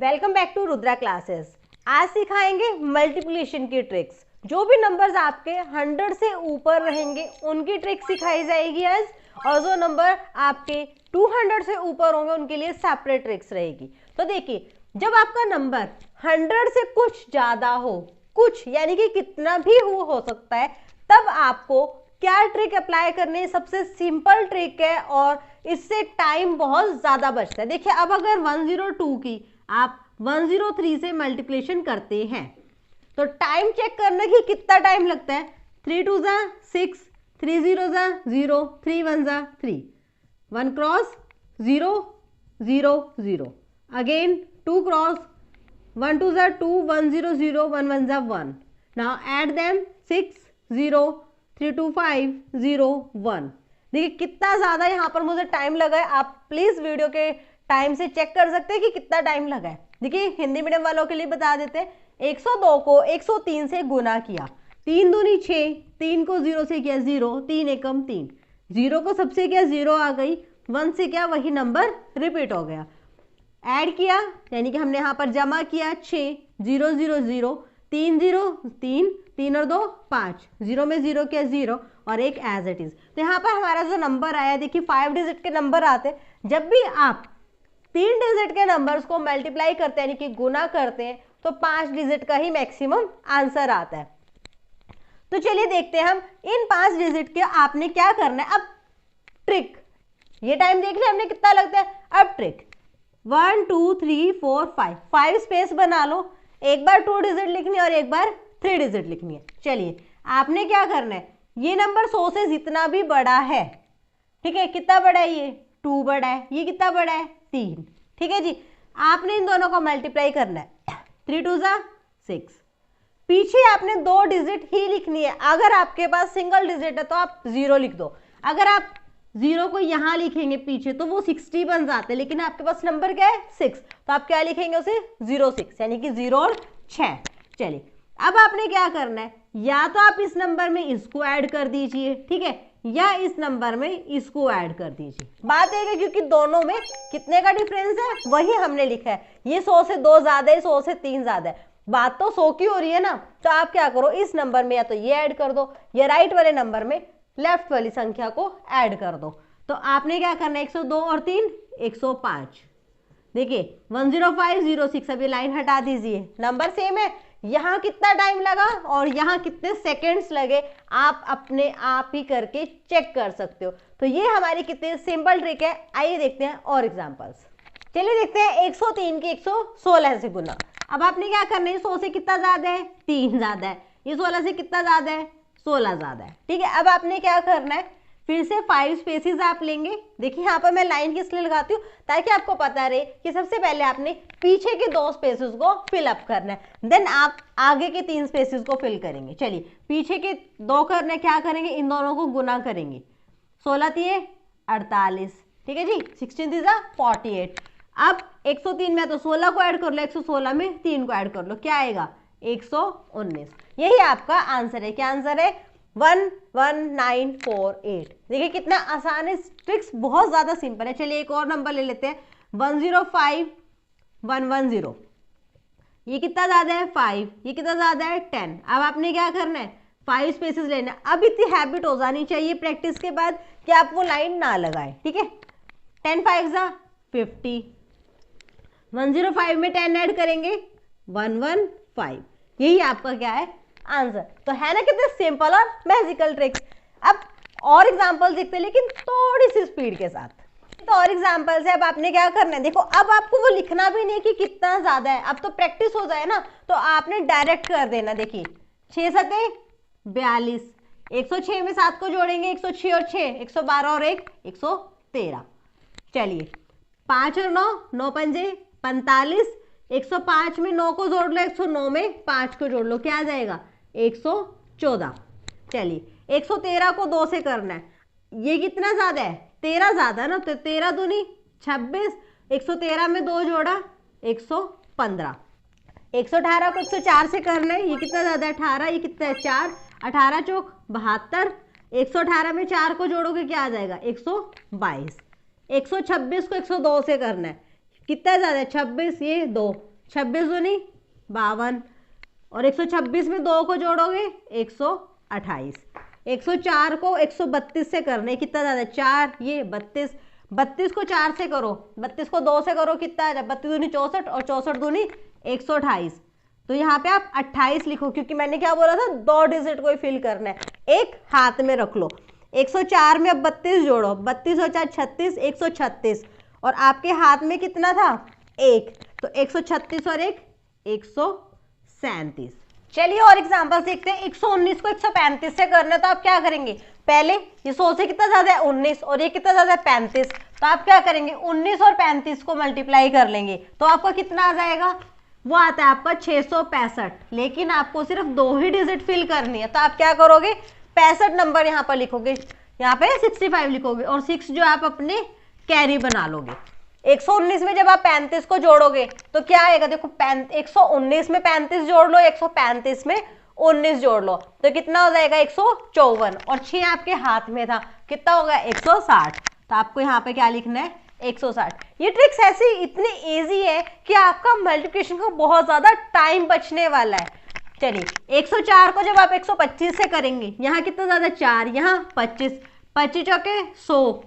Welcome back to Rudra Classes. आज सिखाएंगे multiplication की ट्रिक्स। जो भी नंबर्स आपके 100 से ऊपर रहेंगे उनकी ट्रिक सिखाई जाएगी आज, और जो नंबर आपके 200 से ऊपर होंगे उनके लिए सेपरेट ट्रिक्स रहेगी। तो देखिए, जब आपका नंबर 100 से कुछ ज्यादा हो, कुछ यानी कि कितना भी हो सकता है, तब आपको क्या ट्रिक अप्लाई करनी है। सबसे सिंपल ट्रिक है और इससे टाइम बहुत ज्यादा बचता है। देखिए, अब अगर 102 की आप 103 से मल्टीप्लिकेशन करते हैं तो टाइम चेक करने की कितना टाइम लगता है। 3 2 जा 6, 3 0 जा 0, 3 1 जा 3, 1 क्रॉस 0 0 0, अगेन 2 क्रॉस 1 2 जा 2, 1 0 0, 1 1 जा 1। Now add them 6 0 3 2 5 0 1। देखिए कितना ज्यादा यहाँ पर मुझे टाइम लगा है। आप प्लीज वीडियो के टाइम से चेक कर सकते हैं कि कितना टाइम लगा है। देखिए, हिंदी मीडियम वालों के लिए बता देते हैं। 102 को 103 से गुना किया, 3 दूनी 6, 3 को 0 से किया 0, 3 एकम 3, 0 को सबसे किया 0 आ गई, 1 से क्या वही नंबर रिपीट हो गया। ऐड किया यानी कि हमने यहाँ पर जमा किया 6 0 0 0, 3 0 3, 3 और 2 5, 0 में 0 किया 0 और एक एज इट इज। तो यहाँ पर हमारा जो नंबर आया, देखिए 5 डिजिट के नंबर आते। जब भी आप 3 डिजिट के नंबर्स को मल्टीप्लाई करते हैं यानी कि गुना करते हैं तो 5 डिजिट का ही मैक्सिमम आंसर आता है। तो चलिए देखते हैं हम इन 5 डिजिट के आपने क्या करना है। अब ट्रिक, ये टाइम देख लिया हमने कितना लगता है। अब ट्रिक 1 2 3 4 5 स्पेस बना लो। एक बार 2 डिजिट लिखनी है और एक बार 3 डिजिट लिखनी है। चलिए, आपने क्या करना है, ये नंबर 100 से जितना भी बड़ा है, ठीक है, कितना बड़ा है ये 2 बड़ा है, ये कितना बड़ा है 3, ठीक है जी। आपने इन दोनों को मल्टीप्लाई करना है। 3 2 जा 6। पीछे आपने 2 डिजिट ही लिखनी है। अगर आपके पास सिंगल डिजिट है तो आप 0 लिख दो। अगर आप 0 को यहां लिखेंगे पीछे तो वो 60 बन जाते हैं, लेकिन आपके पास नंबर क्या है 6, तो आप क्या लिखेंगे उसे 06 यानी कि 0 और 6। चलिए, अब आपने क्या करना है, या तो आप इस नंबर में इसको ऐड कर दीजिए, ठीक है, या इस नंबर में इसको ऐड कर दीजिए। बात एक है क्योंकि दोनों में कितने का डिफरेंस है वही हमने लिखा है। ये 100 से 2 ज्यादा है, 100 से 3 ज्यादा है। बात तो 100 की हो रही है ना, तो आप क्या करो, इस नंबर में या तो ये ऐड कर दो या राइट वाले नंबर में लेफ्ट वाली संख्या को ऐड कर दो। तो आपने क्या करना है, 102 और 3 105। देखिए 10506, अभी लाइन हटा दीजिए, नंबर सेम है। यहाँ कितना टाइम लगा और यहाँ कितने सेकंड्स लगे आप अपने आप ही करके चेक कर सकते हो। तो ये हमारी कितनी सिंपल ट्रिक है। आइए देखते हैं और एग्जांपल्स। चलिए देखते हैं 103 की 116 से गुना। अब आपने क्या करना है, 100 से कितना ज्यादा है 3 ज्यादा है, ये 16 से कितना ज्यादा है 16 ज्यादा है, ठीक है। अब आपने क्या करना है, फिर से 5 स्पेसेस आप लेंगे। देखिए यहाँ पर मैं लाइन किस लिए लगाती हूँ, ताकि आपको पता रहे कि सबसे पहले आपने पीछे के 2 स्पेसेस को फिल अप करना है, देन आप आगे के 3 स्पेसेस को फिल करेंगे। चलिए, पीछे के 2 करने क्या करेंगे, इन दोनों को गुना करेंगे। 16 3 48, ठीक है जी, 16 3 48। अब 103 में तो 16 को ऐड कर लो, 116 में 3 को ऐड कर लो, क्या आएगा 119। यही आपका आंसर है। क्या आंसर है 11948। देखिए कितना आसान है, ट्रिक्स बहुत ज्यादा सिंपल है। चलिए एक और नंबर ले लेते हैं, 105110। ये कितना ज्यादा है 5, ये कितना ज्यादा है 10। अब आपने क्या करना है, 5 स्पेसेस लेना है। अब इतनी हैबिट हो जानी चाहिए प्रैक्टिस के बाद कि आप वो लाइन ना लगाएं, ठीक है। 10 5 जा 50, 105 में 10 ऐड करेंगे 115। यही आपका क्या है आंसर। तो है ना कितने सिंपल और मैजिकल ट्रिक्स। अब और एग्जांपल देखते हैं, लेकिन थोड़ी सी स्पीड के साथ। तो और एग्जांपल्स है। अब आपने क्या करना है, देखो अब आपको वो लिखना भी नहीं कि कितना ज्यादा है, अब तो प्रैक्टिस हो जाए ना, तो आपने डायरेक्ट कर देना। देखिए 6 7 42, 106 में 7 को जोड़ेंगे 106 और 6 112 और 1 113। चलिए 5 और 9 9 पंजे 45, 105 में 9 को जोड़ लो, 109 में 5 को जोड़ लो, क्या आ जाएगा 114। चलिए 113 को 2 से करना है, ये कितना ज्यादा है 13 ज्यादा ना, तो 13 दूनी 26, 113 में 2 जोड़ा 115। 118 को 104 से करना है, ये कितना ज्यादा है 18, ये कितना है 4, 18 चौक 72, 118 में 4 को जोड़ोगे क्या आ जाएगा 122। 126 को 102 से करना है, कितना ज्यादा है 26, ये 2, 26 दूनी 52, और 126 में 2 को जोड़ोगे 128। 104 को 132 से करना है, कितना ज़्यादा 4, ये 32, 32 को 4 से करो, 32 को 2 से करो, कितना है 32 दूनी 64 और 64 दूनी 128। तो यहाँ पे आप 28 लिखो, क्योंकि मैंने क्या बोला था 2 डिजिट को ही फिल करना है, एक हाथ में रख लो। 104 में अब 32 जोड़ो, 32 और 4 36, 136, और आपके हाथ में कितना था 1, तो 136 और 1 137। चलिए और एग्जांपल्स देखते हैं। 119 को 135 से करना है, तो आप क्या करेंगे, पहले ये 100 से कितना ज्यादा है 19, और ये कितना ज्यादा है 35, तो आप क्या करेंगे 19 और 35 को मल्टीप्लाई कर लेंगे, तो आपका कितना आ जाएगा, वो आता है आपका 665। लेकिन आपको सिर्फ 2 ही डिजिट फिल करनी है, तो आप क्या करोगे 65 नंबर यहाँ पर लिखोगे, यहाँ पे 65 लिखोगे, और 6 जो आप अपने कैरी बना लोगे। 119 में जब आप 35 को जोड़ोगे तो क्या आएगा, देखो 119 में 35 जोड़ लो, 135 में 19 जोड़ लो, तो कितना हो जाएगा 154, और 6 आपके हाथ में था, कितना होगा 160। तो आपको यहाँ पे क्या लिखना है 160। ये ट्रिक्स ऐसी इतनी इजी है कि आपका मल्टीप्लिकेशन का बहुत ज्यादा टाइम बचने वाला है। चलिए 104 को जब आप 125 से करेंगे, यहाँ कितना ज्यादा 4, यहाँ 25, 25 चौके 100,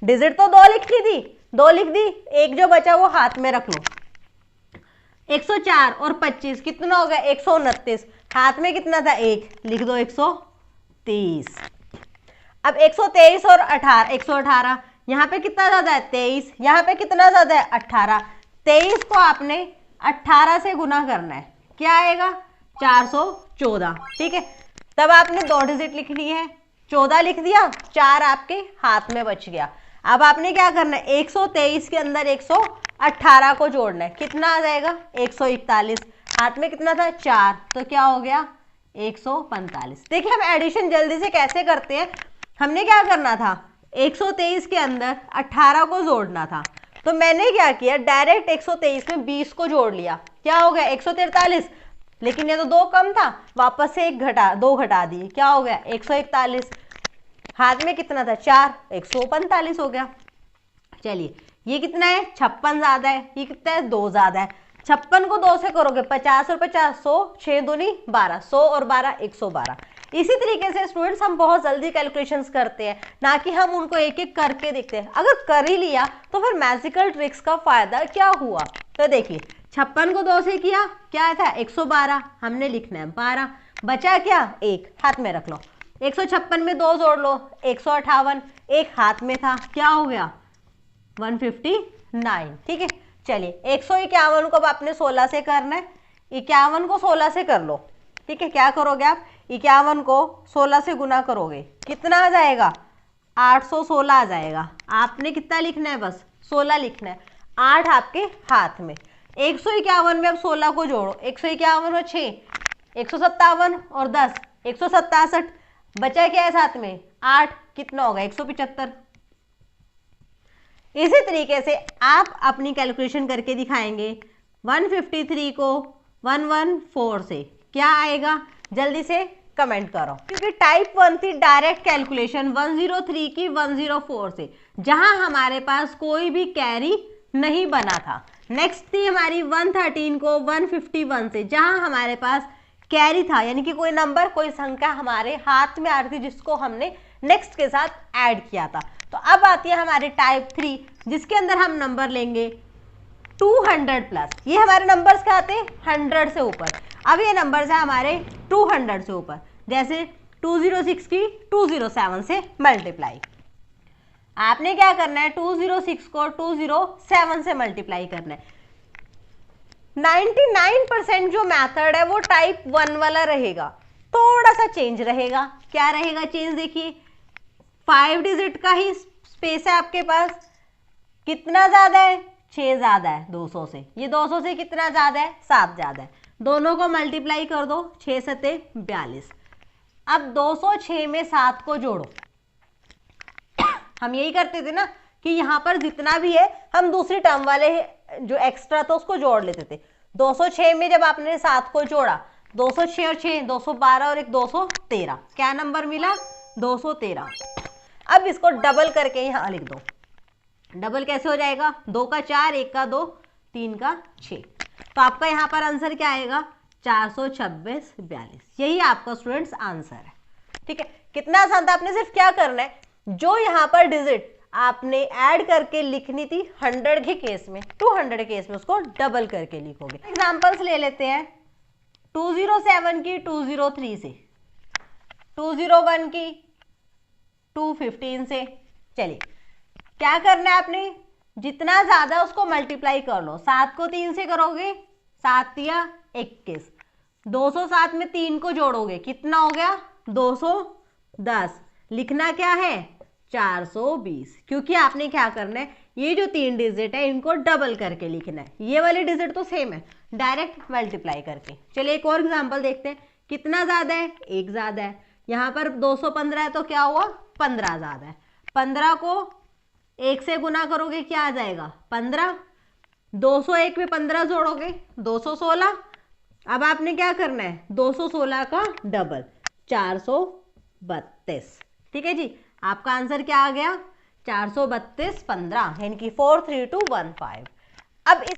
डिजिट तो 2 लिख ली थी, 2 लिख दी, एक जो बचा वो हाथ में रख लो। 104 और 25 कितना हो गया 129, हाथ में कितना था 1, लिख दो 130। अब 123 और 18, 118, यहाँ पे कितना ज्यादा है 23, यहाँ पे कितना ज्यादा है 18, 23 को आपने 18 से गुना करना है, क्या आएगा 414। ठीक है, तब आपने 2 डिजिट लिख ली है, 14 लिख दिया, 4 आपके हाथ में बच गया। अब आपने क्या करना है 123 के अंदर 118 को जोड़ना है, कितना आ जाएगा 141, हाथ में कितना था 4, तो क्या हो गया 145। देखिए हम एडिशन जल्दी से कैसे करते हैं, हमने क्या करना था 123 के अंदर 18 को जोड़ना था, तो मैंने क्या किया डायरेक्ट 123 में 20 को जोड़ लिया, क्या हो गया 143, लेकिन ये तो 2 कम था, वापस से 2 घटा दिए, क्या हो गया 141, हाथ में कितना था 4, 145 हो गया। चलिए ये कितना है 56 ज्यादा है, ये कितना है 2 ज्यादा है, 56 को 2 से करोगे 50 और 50 100, 6 दूनी 12, 100 और 12 112। इसी तरीके से स्टूडेंट्स हम बहुत जल्दी कैलकुलेशंस करते हैं, ना कि हम उनको एक एक करके देखते हैं। अगर कर ही लिया तो फिर मैजिकल ट्रिक्स का फायदा क्या हुआ। तो देखिए 56 को 2 से किया, क्या था 112, हमने लिखना है 12, बचा क्या 1, हाथ में रख लो। 156 में 2 जोड़ लो 158, एक हाथ में था, क्या हो गया 159। ठीक है, चलिए 151 को अब आपने 16 से करना है, 51 को 16 से कर लो। ठीक है, क्या करोगे आप 51 को 16 से गुना करोगे, कितना आ जाएगा 816 आ जाएगा। आपने कितना लिखना है बस 16 लिखना है, 8 आपके हाथ में। 151 में अब 16 को जोड़ो, 151 और 6 157 और 10 167, बचा क्या है साथ में 8, कितना होगा 175। इसी तरीके से आप अपनी कैलकुलेशन करके दिखाएंगे। 153 को 114 से क्या आएगा, जल्दी से कमेंट करो, क्योंकि टाइप 1 थी डायरेक्ट कैलकुलेशन 103 की 104 से, जहां हमारे पास कोई भी कैरी नहीं बना था। नेक्स्ट थी हमारी 113 को 151 से, जहां हमारे पास कैरी था, यानी कि कोई नंबर कोई संख्या हमारे हाथ में आ रही थी जिसको हमने नेक्स्ट के साथ ऐड किया था। तो अब आती है हमारी टाइप 3, जिसके अंदर हम नंबर लेंगे 200 प्लस। ये हमारे नंबर्स क्या आते हैं 100 से ऊपर। अब ये नंबर्स है हमारे 200 से ऊपर, जैसे 206 की 207 से मल्टीप्लाई। आपने क्या करना है 206 को 207 से मल्टीप्लाई करना है। 99% जो मेथड है वो टाइप 1 वाला रहेगा, थोड़ा सा चेंज रहेगा। क्या रहेगा चेंज, देखिए 5 डिजिट का ही स्पेस है आपके पास, कितना ज्यादा है 6 ज्यादा है 200 से, ये 200 से कितना ज्यादा है 7 ज्यादा है, दोनों को मल्टीप्लाई कर दो 6 सते 42। अब 206 में 7 को जोड़ो, हम यही करते थे ना कि यहाँ पर जितना भी है हम दूसरी टर्म वाले जो एक्स्ट्रा था उसको जोड़ लेते थे। 206 में जब आपने 7 को जोड़ा, 206 और 6 212 और एक 213, क्या नंबर मिला 213। अब इसको डबल करके यहाँ लिख दो। डबल कैसे हो जाएगा, 2 का 4, 1 का 2, 3 का 6। तो आपका यहाँ पर आंसर क्या आएगा 426 42। यही आपका स्टूडेंट्स आंसर है। ठीक है, कितना आसान था। आपने सिर्फ क्या करना है, जो यहाँ पर डिजिट आपने ऐड करके लिखनी थी 100 के केस में, 200 केस में उसको डबल करके लिखोगे। एग्जांपल्स ले लेते हैं 207 की 203 से, 201 की 215 से। चलिए क्या करना है आपने, जितना ज्यादा उसको मल्टीप्लाई कर लो। 7 को 3 से करोगे, 7 तिया 21, 207 में 3 को जोड़ोगे, कितना हो गया 210। लिखना क्या है 420, क्योंकि आपने क्या करना है, ये जो 3 डिजिट है इनको डबल करके लिखना है। ये वाली डिजिट तो सेम है, डायरेक्ट मल्टीप्लाई करके। चलिए एक और एग्जांपल देखते हैं। कितना ज्यादा है, 1 ज्यादा है। यहाँ पर 215 है तो क्या हुआ 15 ज्यादा है। 15 को 1 से गुना करोगे क्या आ जाएगा 15, 201 में 15 जोड़ोगे 216। अब आपने क्या करना है 216 का डबल 432। ठीक है जी, आपका आंसर क्या आ गया 432 15, यानी कि 43215। अब इस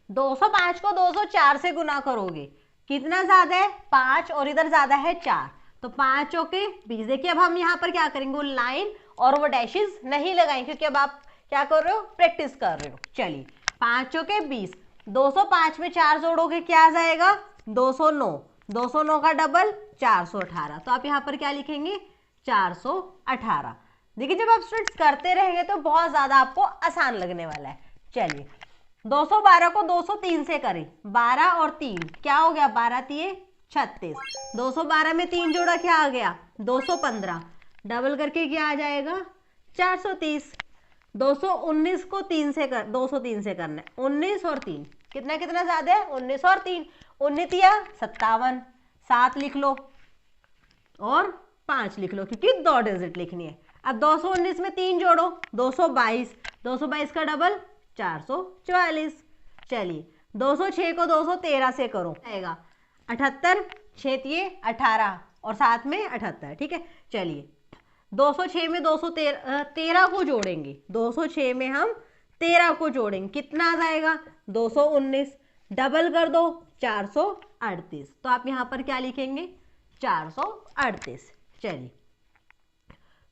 205 को 204 से गुना करोगे, कितना ज्यादा है 5 और इधर ज्यादा है 4, तो 5 के 20। देखिए अब हम यहाँ पर क्या करेंगे, वो लाइन और वो डैशेस नहीं लगाएंगे, क्योंकि अब आप क्या कर रहे हो प्रैक्टिस कर रहे हो। चलिए 5 के 20, 205 में 4 जोड़ोगे क्या आ जाएगा 209, 209 का डबल 418। तो आप यहाँ पर क्या लिखेंगे 418। देखिए जब आप स्टूडेंट्स करते रहेंगे तो बहुत ज्यादा आपको आसान लगने वाला है। चलिए 212 को 203 से करें, 12 और 3 क्या हो गया 12 तिये 36, 212 में 3 जोड़ा क्या आ गया 215, डबल करके क्या आ जाएगा 430। 219 को 3 से कर 203 से करना है, 19 और 3 कितना कितना ज्यादा है 19 और 3, 19 तिया 57, 7 लिख लो और 5 लिख लो, क्योंकि 2 डिजिट लिखनी है। अब 219 में 3 जोड़ो 222, 222 का डबल 444। चलिए 206 को 213 से करो, आएगा 78, 6 तिये 18 और 7 में 78। ठीक है, चलिए 206 में 213 को जोड़ेंगे, 206 में हम 13 को जोड़ेंगे, कितना आ जाएगा 219, डबल कर दो 438। तो आप यहाँ पर क्या लिखेंगे 438। चलिए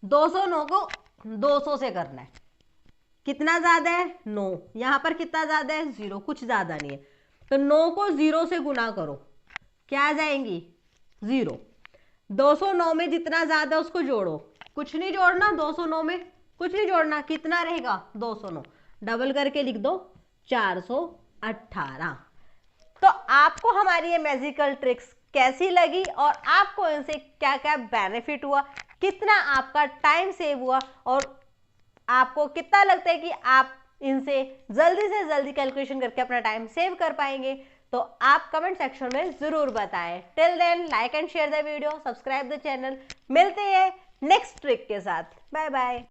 209 को 200 से करना है, कितना ज्यादा है 9, यहाँ पर कितना ज्यादा है 0, कुछ ज्यादा नहीं है, तो 9 को 0 से गुना करो क्या आ जाएंगी 0। 209 में जितना ज्यादा उसको जोड़ो, कुछ नहीं जोड़ना 209 में कुछ नहीं जोड़ना, कितना रहेगा 209, डबल करके लिख दो 418। तो आपको हमारी ये मैजिकल ट्रिक्स कैसी लगी और आपको इनसे क्या क्या बेनिफिट हुआ, कितना आपका टाइम सेव हुआ और आपको कितना लगता है कि आप इनसे जल्दी से जल्दी कैलकुलेशन करके अपना टाइम सेव कर पाएंगे, तो आप कमेंट सेक्शन में जरूर बताएं। Till then like and share the video, subscribe the channel. मिलते हैं नेक्स्ट ट्रिक के साथ, बाय बाय।